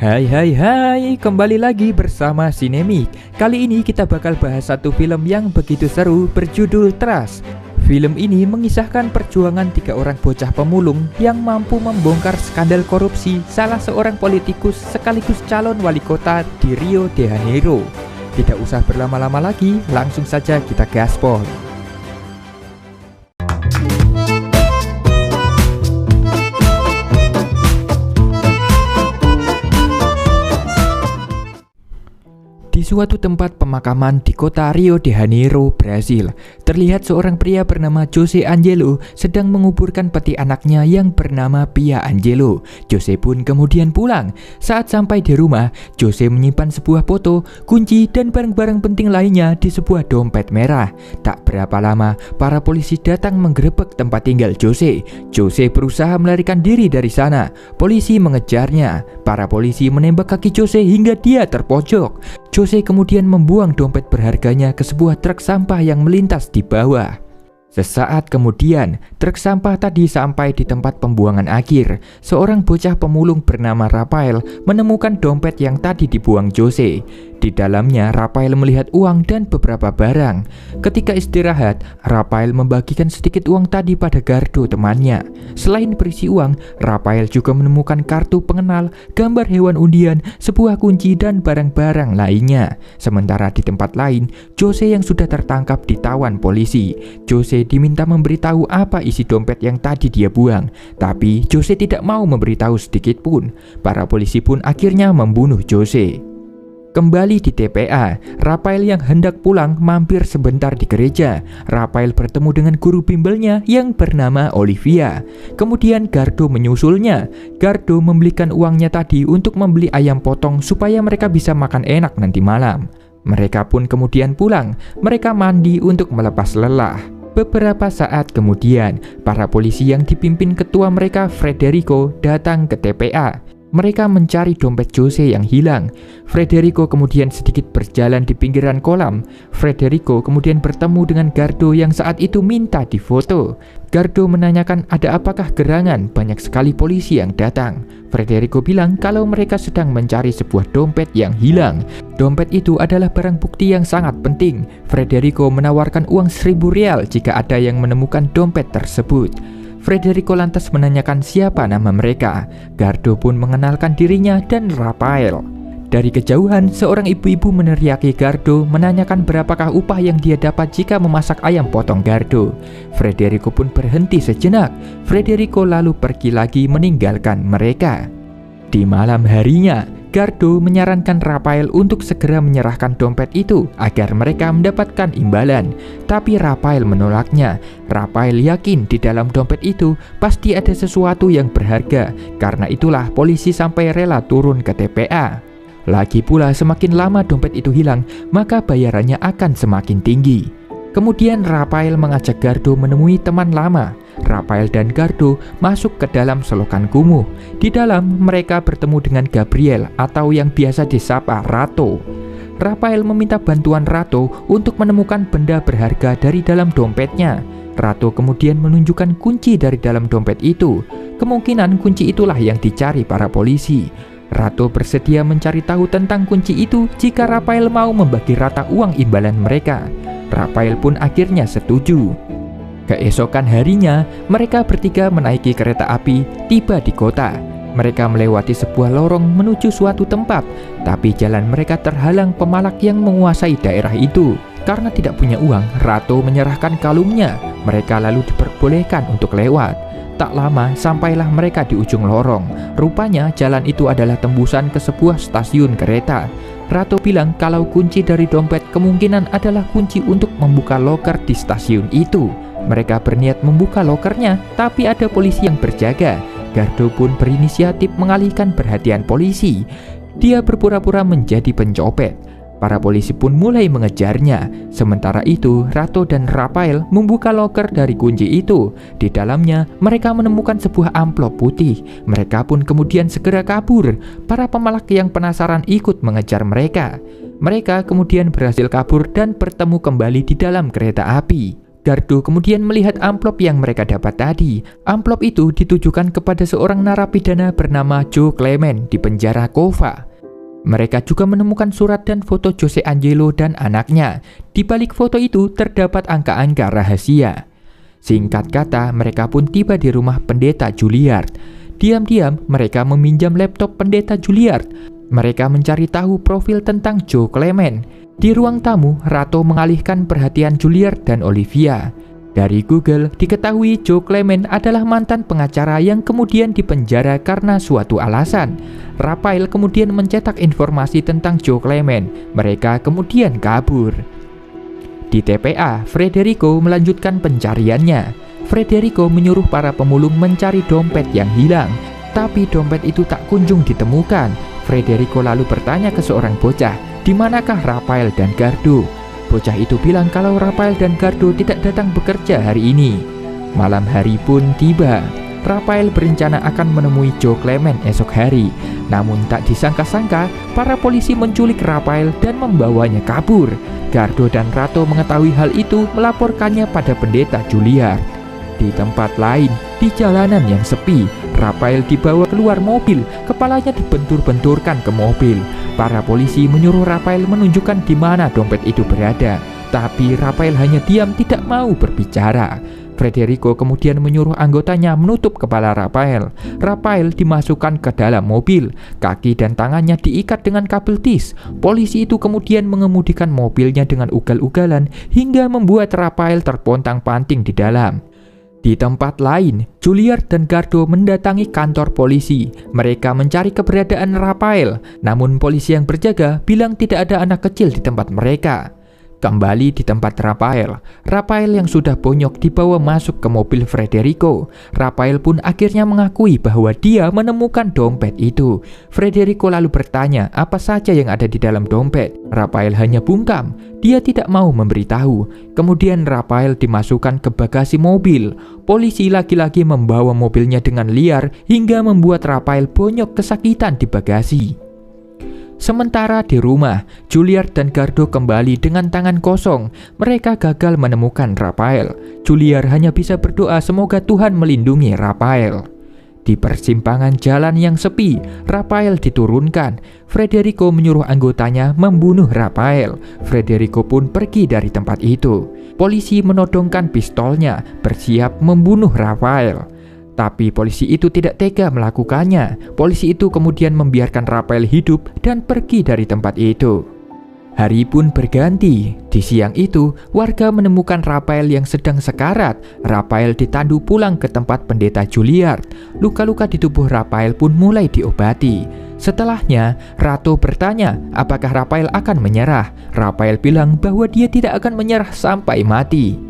Hai hai hai, kembali lagi bersama Sinemik. Kali ini kita bakal bahas satu film yang begitu seru berjudul Trust. Film ini mengisahkan perjuangan 3 orang bocah pemulung yang mampu membongkar skandal korupsi salah seorang politikus sekaligus calon wali kota di Rio de Janeiro. Tidak usah berlama-lama lagi, langsung saja kita gaspol. Di suatu tempat pemakaman di kota Rio de Janeiro, Brasil, terlihat seorang pria bernama Jose Angelo sedang menguburkan peti anaknya yang bernama Pia Angelo. Jose pun kemudian pulang. Saat sampai di rumah, Jose menyimpan sebuah foto, kunci, dan barang-barang penting lainnya di sebuah dompet merah. Tak berapa lama, para polisi datang menggerebek tempat tinggal Jose. Jose berusaha melarikan diri dari sana. Polisi mengejarnya. Para polisi menembak kaki Jose hingga dia terpojok. Jose kemudian membuang dompet berharganya ke sebuah truk sampah yang melintas di bawah. Sesaat kemudian, truk sampah tadi sampai di tempat pembuangan akhir. Seorang bocah pemulung bernama Rafael menemukan dompet yang tadi dibuang Jose. Di dalamnya, Rafael melihat uang dan beberapa barang. Ketika istirahat, Rafael membagikan sedikit uang tadi pada Gardo temannya. Selain berisi uang, Rafael juga menemukan kartu pengenal, gambar hewan undian, sebuah kunci, dan barang-barang lainnya. Sementara di tempat lain, Jose yang sudah tertangkap ditawan polisi. Jose diminta memberitahu apa isi dompet yang tadi dia buang, tapi Jose tidak mau memberitahu sedikit pun. Para polisi pun akhirnya membunuh Jose. Kembali di TPA, Rafael yang hendak pulang mampir sebentar di gereja. Rafael bertemu dengan guru bimbelnya yang bernama Olivia. Kemudian Gardo menyusulnya. Gardo membelikan uangnya tadi untuk membeli ayam potong supaya mereka bisa makan enak nanti malam. Mereka pun kemudian pulang. Mereka mandi untuk melepas lelah. Beberapa saat kemudian, para polisi yang dipimpin ketua mereka, Frederico, datang ke TPA. Mereka mencari dompet Jose yang hilang. Frederico kemudian sedikit berjalan di pinggiran kolam. Frederico kemudian bertemu dengan Gardo yang saat itu minta difoto. Gardo menanyakan ada apakah gerangan, banyak sekali polisi yang datang. Frederico bilang kalau mereka sedang mencari sebuah dompet yang hilang. Dompet itu adalah barang bukti yang sangat penting. Frederico menawarkan uang 1.000 real jika ada yang menemukan dompet tersebut. Frederico lantas menanyakan siapa nama mereka. Gardo pun mengenalkan dirinya dan Rafael. Dari kejauhan, seorang ibu-ibu meneriaki Gardo menanyakan berapakah upah yang dia dapat jika memasak ayam potong Gardo. Frederico pun berhenti sejenak. Frederico lalu pergi lagi meninggalkan mereka. Di malam harinya, Gardo menyarankan Rafael untuk segera menyerahkan dompet itu agar mereka mendapatkan imbalan. Tapi Rafael menolaknya. Rafael yakin di dalam dompet itu pasti ada sesuatu yang berharga. Karena itulah polisi sampai rela turun ke TPA. Lagi pula semakin lama dompet itu hilang, maka bayarannya akan semakin tinggi. Kemudian Rafael mengajak Gardo menemui teman lama. Rafael dan Gardo masuk ke dalam selokan kumuh. Di dalam mereka bertemu dengan Gabriel atau yang biasa disapa Rato. Rafael meminta bantuan Rato untuk menemukan benda berharga dari dalam dompetnya. Rato kemudian menunjukkan kunci dari dalam dompet itu. Kemungkinan kunci itulah yang dicari para polisi. Rato bersedia mencari tahu tentang kunci itu jika Rafael mau membagi rata uang imbalan mereka. Rafael pun akhirnya setuju. Keesokan harinya, mereka bertiga menaiki kereta api, tiba di kota. Mereka melewati sebuah lorong menuju suatu tempat, tapi jalan mereka terhalang pemalak yang menguasai daerah itu. Karena tidak punya uang, Rato menyerahkan kalungnya. Mereka lalu diperbolehkan untuk lewat. Tak lama, sampailah mereka di ujung lorong. Rupanya jalan itu adalah tembusan ke sebuah stasiun kereta. Rato bilang kalau kunci dari dompet kemungkinan adalah kunci untuk membuka loker di stasiun itu. Mereka berniat membuka lokernya, tapi ada polisi yang berjaga. Gardo pun berinisiatif mengalihkan perhatian polisi. Dia berpura-pura menjadi pencopet. Para polisi pun mulai mengejarnya. Sementara itu, Rato dan Rafael membuka loker dari kunci itu. Di dalamnya, mereka menemukan sebuah amplop putih. Mereka pun kemudian segera kabur. Para pemalak yang penasaran ikut mengejar mereka. Mereka kemudian berhasil kabur dan bertemu kembali di dalam kereta api. Gardo kemudian melihat amplop yang mereka dapat tadi. Amplop itu ditujukan kepada seorang narapidana bernama Joe Clement di penjara Cova. Mereka juga menemukan surat dan foto Jose Angelo dan anaknya. Di balik foto itu terdapat angka-angka rahasia. Singkat kata, mereka pun tiba di rumah pendeta Juilliard. Diam-diam, mereka meminjam laptop pendeta Juilliard. Mereka mencari tahu profil tentang Joe Clement. Di ruang tamu, Rato mengalihkan perhatian Juilliard dan Olivia. Dari Google, diketahui Joe Clement adalah mantan pengacara yang kemudian dipenjara karena suatu alasan. Raphael kemudian mencetak informasi tentang Joe Clement. Mereka kemudian kabur. Di TPA, Federico melanjutkan pencariannya. Federico menyuruh para pemulung mencari dompet yang hilang, tapi dompet itu tak kunjung ditemukan. Federico lalu bertanya ke seorang bocah, di manakah Raphael dan Gardo? Bocah itu bilang kalau Raphael dan Gardo tidak datang bekerja hari ini. Malam hari pun tiba. Raphael berencana akan menemui Joe Clement esok hari. Namun tak disangka-sangka, para polisi menculik Raphael dan membawanya kabur. Gardo dan Rato mengetahui hal itu melaporkannya pada pendeta Juilliard. Di tempat lain, di jalanan yang sepi, Raphael dibawa keluar mobil, kepalanya dibentur-benturkan ke mobil. Para polisi menyuruh Raphael menunjukkan di mana dompet itu berada. Tapi Raphael hanya diam, tidak mau berbicara. Federico kemudian menyuruh anggotanya menutup kepala Raphael. Raphael dimasukkan ke dalam mobil, kaki dan tangannya diikat dengan kabel tis. Polisi itu kemudian mengemudikan mobilnya dengan ugal-ugalan hingga membuat Raphael terpontang-panting di dalam. Di tempat lain, Juilliard dan Gardo mendatangi kantor polisi. Mereka mencari keberadaan Raphael, namun polisi yang berjaga bilang tidak ada anak kecil di tempat mereka. Kembali di tempat Raphael yang sudah bonyok dibawa masuk ke mobil Federico. Raphael pun akhirnya mengakui bahwa dia menemukan dompet itu. Federico lalu bertanya apa saja yang ada di dalam dompet. Raphael hanya bungkam, dia tidak mau memberitahu. Kemudian Raphael dimasukkan ke bagasi mobil. Polisi lagi-lagi membawa mobilnya dengan liar hingga membuat Raphael bonyok kesakitan di bagasi. Sementara di rumah, Juilliard dan Gardo kembali dengan tangan kosong. Mereka gagal menemukan Raphael. Juilliard hanya bisa berdoa semoga Tuhan melindungi Raphael. Di persimpangan jalan yang sepi, Raphael diturunkan. Federico menyuruh anggotanya membunuh Raphael. Federico pun pergi dari tempat itu. Polisi menodongkan pistolnya, bersiap membunuh Raphael. Tapi polisi itu tidak tega melakukannya. Polisi itu kemudian membiarkan Raphael hidup dan pergi dari tempat itu. Hari pun berganti. Di siang itu, warga menemukan Raphael yang sedang sekarat. Raphael ditandu pulang ke tempat pendeta Juilliard. Luka-luka di tubuh Raphael pun mulai diobati. Setelahnya, Rato bertanya apakah Raphael akan menyerah. Raphael bilang bahwa dia tidak akan menyerah sampai mati.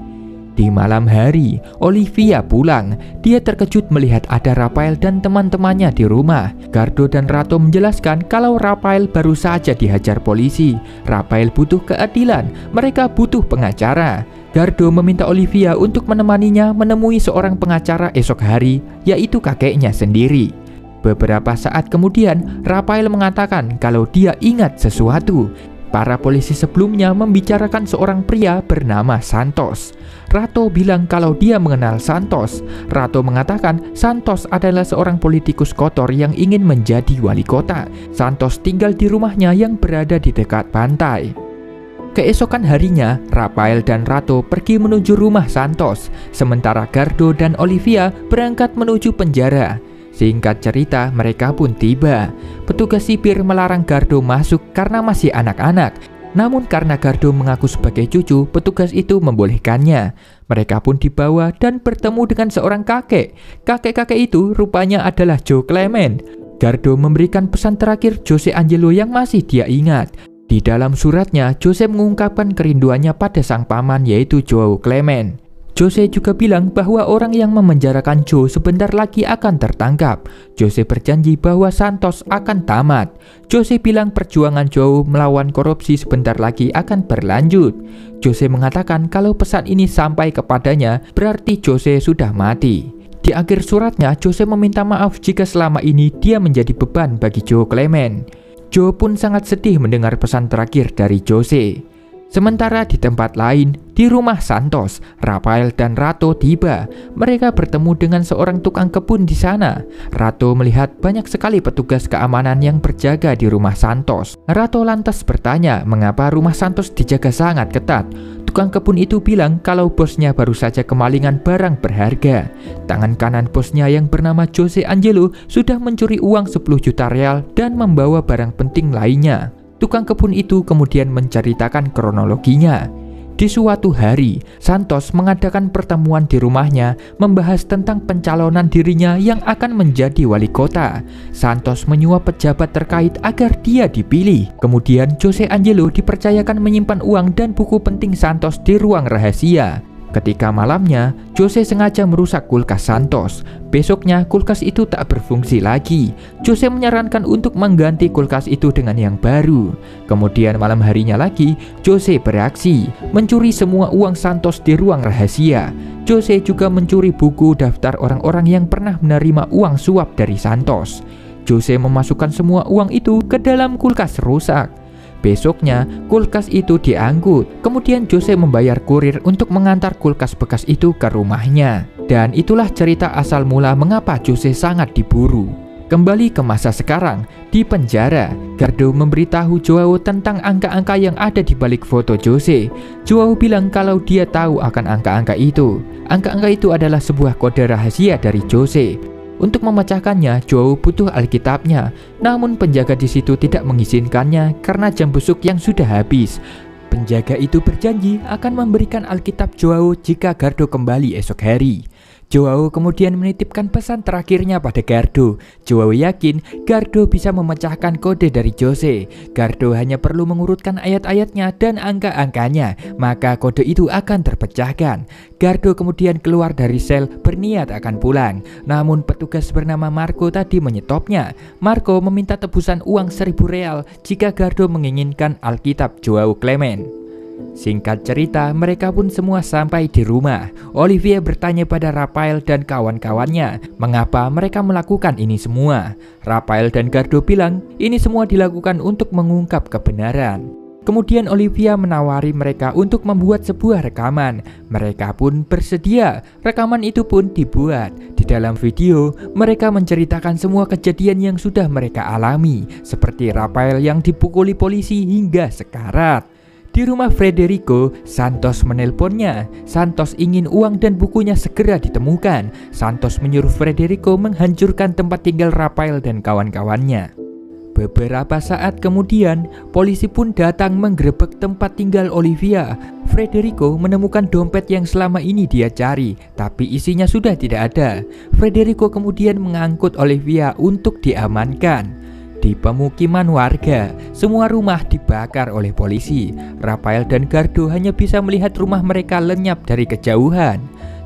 Di malam hari, Olivia pulang. Dia terkejut melihat ada Raphael dan teman-temannya di rumah. Gardo dan Rato menjelaskan kalau Raphael baru saja dihajar polisi. Raphael butuh keadilan, mereka butuh pengacara. Gardo meminta Olivia untuk menemaninya menemui seorang pengacara esok hari, yaitu kakeknya sendiri. Beberapa saat kemudian, Raphael mengatakan kalau dia ingat sesuatu. Para polisi sebelumnya membicarakan seorang pria bernama Santos. Rato bilang kalau dia mengenal Santos. Rato mengatakan Santos adalah seorang politikus kotor yang ingin menjadi wali kota. Santos tinggal di rumahnya yang berada di dekat pantai. Keesokan harinya, Raphael dan Rato pergi menuju rumah Santos, sementara Gardo dan Olivia berangkat menuju penjara. Singkat cerita, mereka pun tiba. Petugas sipir melarang Gardo masuk karena masih anak-anak. Namun karena Gardo mengaku sebagai cucu, petugas itu membolehkannya. Mereka pun dibawa dan bertemu dengan seorang kakek. Kakek-kakek itu rupanya adalah Joe Clement. Gardo memberikan pesan terakhir Jose Angelo yang masih dia ingat. Di dalam suratnya, Jose mengungkapkan kerinduannya pada sang paman yaitu Joe Clement. Jose juga bilang bahwa orang yang memenjarakan Joe sebentar lagi akan tertangkap. Jose berjanji bahwa Santos akan tamat. Jose bilang perjuangan Joe melawan korupsi sebentar lagi akan berlanjut. Jose mengatakan kalau pesan ini sampai kepadanya, berarti Jose sudah mati. Di akhir suratnya, Jose meminta maaf jika selama ini dia menjadi beban bagi Joe Clement. Joe pun sangat sedih mendengar pesan terakhir dari Jose. Sementara di tempat lain, di rumah Santos, Rafael dan Rato tiba. Mereka bertemu dengan seorang tukang kebun di sana. Rato melihat banyak sekali petugas keamanan yang berjaga di rumah Santos. Rato lantas bertanya mengapa rumah Santos dijaga sangat ketat. Tukang kebun itu bilang kalau bosnya baru saja kemalingan barang berharga. Tangan kanan bosnya yang bernama Jose Angelo sudah mencuri uang 10 juta real dan membawa barang penting lainnya. Tukang kebun itu kemudian menceritakan kronologinya. Di suatu hari, Santos mengadakan pertemuan di rumahnya membahas tentang pencalonan dirinya yang akan menjadi wali kota. Santos menyuap pejabat terkait agar dia dipilih. Kemudian Jose Angelo dipercayakan menyimpan uang dan buku penting Santos di ruang rahasia. Ketika malamnya, Jose sengaja merusak kulkas Santos. Besoknya, kulkas itu tak berfungsi lagi. Jose menyarankan untuk mengganti kulkas itu dengan yang baru. Kemudian malam harinya lagi, Jose bereaksi, mencuri semua uang Santos di ruang rahasia. Jose juga mencuri buku daftar orang-orang yang pernah menerima uang suap dari Santos. Jose memasukkan semua uang itu ke dalam kulkas rusak. Besoknya, kulkas itu diangkut. Kemudian Jose membayar kurir untuk mengantar kulkas bekas itu ke rumahnya. Dan itulah cerita asal mula mengapa Jose sangat diburu. Kembali ke masa sekarang, di penjara, Gardo memberitahu Joao tentang angka-angka yang ada di balik foto Jose. Joao bilang kalau dia tahu akan angka-angka itu. Angka-angka itu adalah sebuah kode rahasia dari Jose. Untuk memecahkannya, Joao butuh Alkitabnya. Namun penjaga di situ tidak mengizinkannya karena jam busuk yang sudah habis. Penjaga itu berjanji akan memberikan Alkitab Joao jika Gardo kembali esok hari. Joao kemudian menitipkan pesan terakhirnya pada Gardo. Joao yakin Gardo bisa memecahkan kode dari Jose. Gardo hanya perlu mengurutkan ayat-ayatnya dan angka-angkanya, maka kode itu akan terpecahkan. Gardo kemudian keluar dari sel berniat akan pulang. Namun petugas bernama Marco tadi menyetopnya. Marco meminta tebusan uang 1.000 real jika Gardo menginginkan Alkitab Joao Clement. Singkat cerita, mereka pun semua sampai di rumah. Olivia bertanya pada Rafael dan kawan-kawannya mengapa mereka melakukan ini semua. Rafael dan Gardo bilang ini semua dilakukan untuk mengungkap kebenaran. Kemudian Olivia menawari mereka untuk membuat sebuah rekaman. Mereka pun bersedia. Rekaman itu pun dibuat. Di dalam video, mereka menceritakan semua kejadian yang sudah mereka alami, seperti Rafael yang dipukuli polisi hingga sekarat. Di rumah Federico, Santos menelponnya. Santos ingin uang dan bukunya segera ditemukan. Santos menyuruh Federico menghancurkan tempat tinggal Rafael dan kawan-kawannya. Beberapa saat kemudian, polisi pun datang menggerebek tempat tinggal Olivia. Federico menemukan dompet yang selama ini dia cari, tapi isinya sudah tidak ada. Federico kemudian mengangkut Olivia untuk diamankan. Di pemukiman warga, semua rumah dibakar oleh polisi. Rafael dan Gardo hanya bisa melihat rumah mereka lenyap dari kejauhan.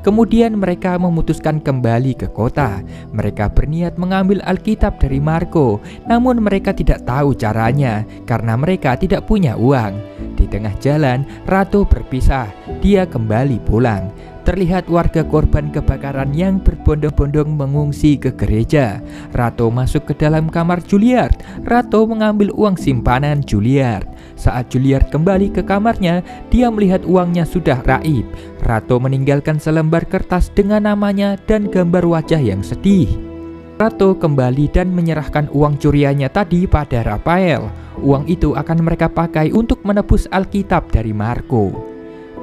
Kemudian mereka memutuskan kembali ke kota. Mereka berniat mengambil Alkitab dari Marco, namun mereka tidak tahu caranya karena mereka tidak punya uang. Di tengah jalan, Rato berpisah. Dia kembali pulang. Terlihat warga korban kebakaran yang berbondong-bondong mengungsi ke gereja. Rato masuk ke dalam kamar Juliard. Rato mengambil uang simpanan Juliard. Saat Juliard kembali ke kamarnya, dia melihat uangnya sudah raib. Rato meninggalkan selembar kertas dengan namanya dan gambar wajah yang sedih. Rato kembali dan menyerahkan uang curiannya tadi pada Rafael. Uang itu akan mereka pakai untuk menebus Alkitab dari Marco.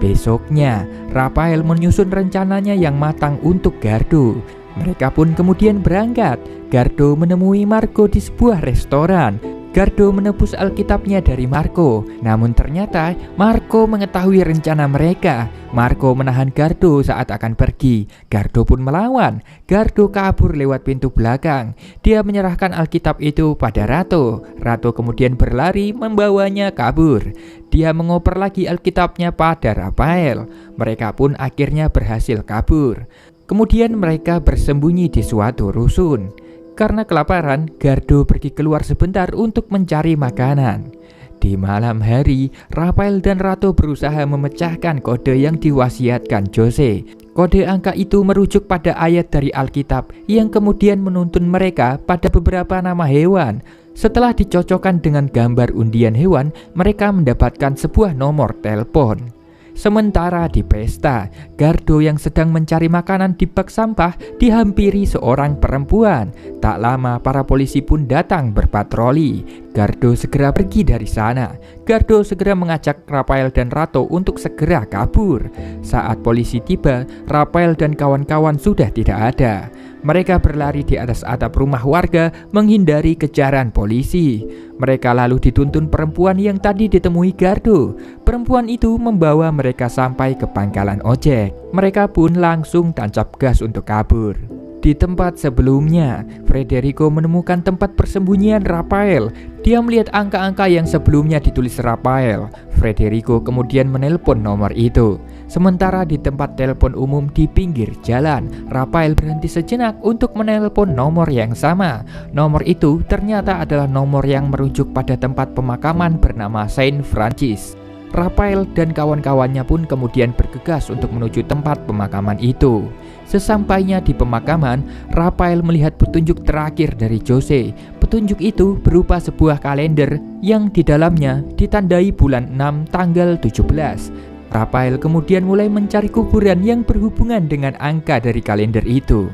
Besoknya, Rafael menyusun rencananya yang matang untuk Gardo. Mereka pun kemudian berangkat. Gardo menemui Marco di sebuah restoran. Gardo menebus Alkitabnya dari Marco. Namun ternyata Marco mengetahui rencana mereka. Marco menahan Gardo saat akan pergi. Gardo pun melawan. Gardo kabur lewat pintu belakang. Dia menyerahkan Alkitab itu pada Rato. Rato kemudian berlari membawanya kabur. Dia mengoper lagi Alkitabnya pada Rafael. Mereka pun akhirnya berhasil kabur. Kemudian mereka bersembunyi di suatu rusun. Karena kelaparan, Gardo pergi keluar sebentar untuk mencari makanan. Di malam hari, Rafael dan Rato berusaha memecahkan kode yang diwasiatkan Jose. Kode angka itu merujuk pada ayat dari Alkitab yang kemudian menuntun mereka pada beberapa nama hewan. Setelah dicocokkan dengan gambar undian hewan, mereka mendapatkan sebuah nomor telepon. Sementara di pesta, Gardo yang sedang mencari makanan di bak sampah dihampiri seorang perempuan. Tak lama para polisi pun datang berpatroli. Gardo segera pergi dari sana. Gardo segera mengajak Rafael dan Rato untuk segera kabur. Saat polisi tiba, Rafael dan kawan-kawan sudah tidak ada. Mereka berlari di atas atap rumah warga menghindari kejaran polisi. Mereka lalu dituntun perempuan yang tadi ditemui Gardo. Perempuan itu membawa mereka sampai ke pangkalan ojek. Mereka pun langsung tancap gas untuk kabur. Di tempat sebelumnya, Federico menemukan tempat persembunyian Rafael. Dia melihat angka-angka yang sebelumnya ditulis Rafael. Federico kemudian menelpon nomor itu. Sementara di tempat telepon umum di pinggir jalan, Rafael berhenti sejenak untuk menelpon nomor yang sama. Nomor itu ternyata adalah nomor yang merujuk pada tempat pemakaman bernama Saint Francis. Rafael dan kawan-kawannya pun kemudian bergegas untuk menuju tempat pemakaman itu. Sesampainya di pemakaman, Rafael melihat petunjuk terakhir dari Jose. Petunjuk itu berupa sebuah kalender yang di dalamnya ditandai bulan 6 tanggal 17. Rafael kemudian mulai mencari kuburan yang berhubungan dengan angka dari kalender itu.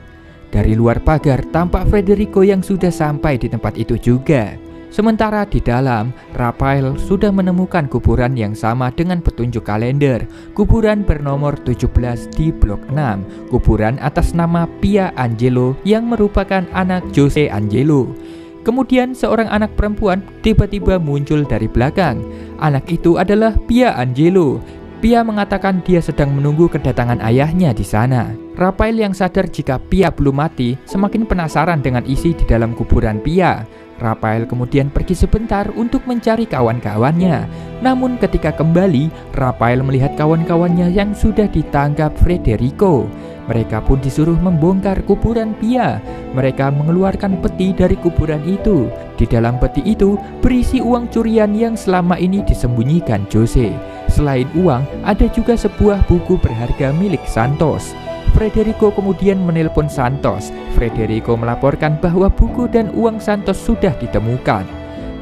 Dari luar pagar tampak Federico yang sudah sampai di tempat itu juga. Sementara di dalam, Rafael sudah menemukan kuburan yang sama dengan petunjuk kalender. Kuburan bernomor 17 di blok 6. Kuburan atas nama Pia Angelo yang merupakan anak Jose Angelo. Kemudian seorang anak perempuan tiba-tiba muncul dari belakang. Anak itu adalah Pia Angelo. Pia mengatakan dia sedang menunggu kedatangan ayahnya di sana. Rafael yang sadar jika Pia belum mati semakin penasaran dengan isi di dalam kuburan Pia. Rafael kemudian pergi sebentar untuk mencari kawan-kawannya. Namun ketika kembali, Rafael melihat kawan-kawannya yang sudah ditangkap Federico. Mereka pun disuruh membongkar kuburan Pia. Mereka mengeluarkan peti dari kuburan itu. Di dalam peti itu berisi uang curian yang selama ini disembunyikan Jose. Selain uang, ada juga sebuah buku berharga milik Santos. Federico kemudian menelpon Santos. Federico melaporkan bahwa buku dan uang Santos sudah ditemukan.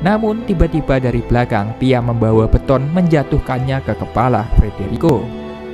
Namun tiba-tiba dari belakang Pia membawa beton menjatuhkannya ke kepala Federico.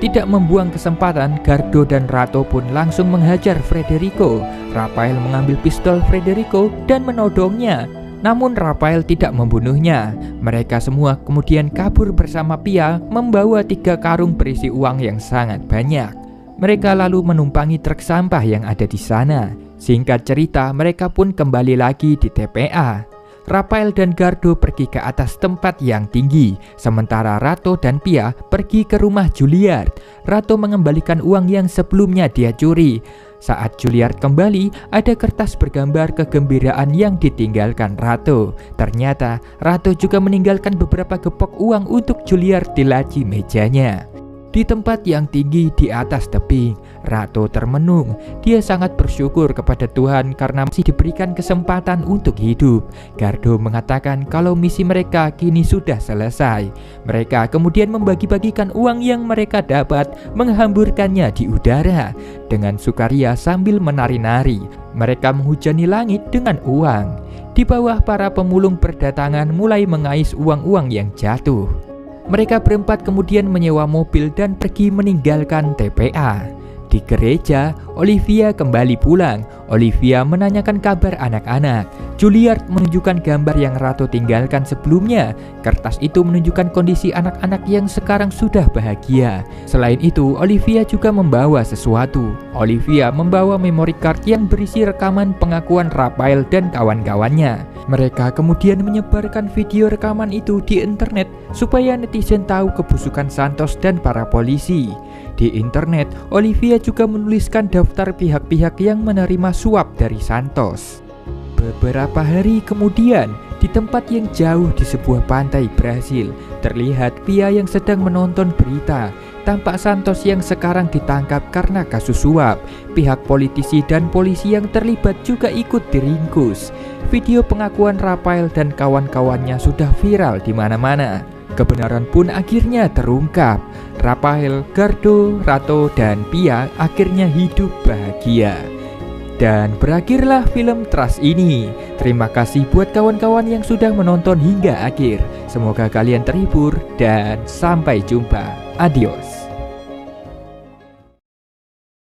Tidak membuang kesempatan, Gardo dan Rato pun langsung menghajar Federico. Rafael mengambil pistol Federico dan menodongnya. Namun Rafael tidak membunuhnya. Mereka semua kemudian kabur bersama Pia membawa 3 karung berisi uang yang sangat banyak. Mereka lalu menumpangi truk sampah yang ada di sana. Singkat cerita, mereka pun kembali lagi di TPA. Rafael dan Gardo pergi ke atas tempat yang tinggi, sementara Rato dan Pia pergi ke rumah Juliard. Rato mengembalikan uang yang sebelumnya dia curi. Saat Juliard kembali, ada kertas bergambar kegembiraan yang ditinggalkan Rato. Ternyata Rato juga meninggalkan beberapa gepok uang untuk Juliard di laci mejanya. Di tempat yang tinggi di atas tebing, Rato termenung. Dia sangat bersyukur kepada Tuhan karena masih diberikan kesempatan untuk hidup. Gardo mengatakan kalau misi mereka kini sudah selesai. Mereka kemudian membagi-bagikan uang yang mereka dapat, menghamburkannya di udara. Dengan sukaria sambil menari-nari, mereka menghujani langit dengan uang. Di bawah, para pemulung berdatangan mulai mengais uang-uang yang jatuh. Mereka berempat kemudian menyewa mobil dan pergi meninggalkan TPA. Di gereja, Olivia kembali pulang. Olivia menanyakan kabar anak-anak. Juliard menunjukkan gambar yang Rato tinggalkan sebelumnya. Kertas itu menunjukkan kondisi anak-anak yang sekarang sudah bahagia. Selain itu, Olivia juga membawa sesuatu. Olivia membawa memory card yang berisi rekaman pengakuan Rafael dan kawan-kawannya. Mereka kemudian menyebarkan video rekaman itu di internet supaya netizen tahu kebusukan Santos dan para polisi. Di internet, Olivia juga menuliskan daftar pihak-pihak yang menerima suap dari Santos. Beberapa hari kemudian, di tempat yang jauh di sebuah pantai Brasil, terlihat Pia yang sedang menonton berita. Tampak Santos yang sekarang ditangkap karena kasus suap. Pihak politisi dan polisi yang terlibat juga ikut diringkus. Video pengakuan Rafael dan kawan-kawannya sudah viral di mana-mana. Kebenaran pun akhirnya terungkap. Rafael, Gardo, Rato, dan Pia akhirnya hidup bahagia. Dan berakhirlah film Trust ini. Terima kasih buat kawan-kawan yang sudah menonton hingga akhir. Semoga kalian terhibur dan sampai jumpa. Adios.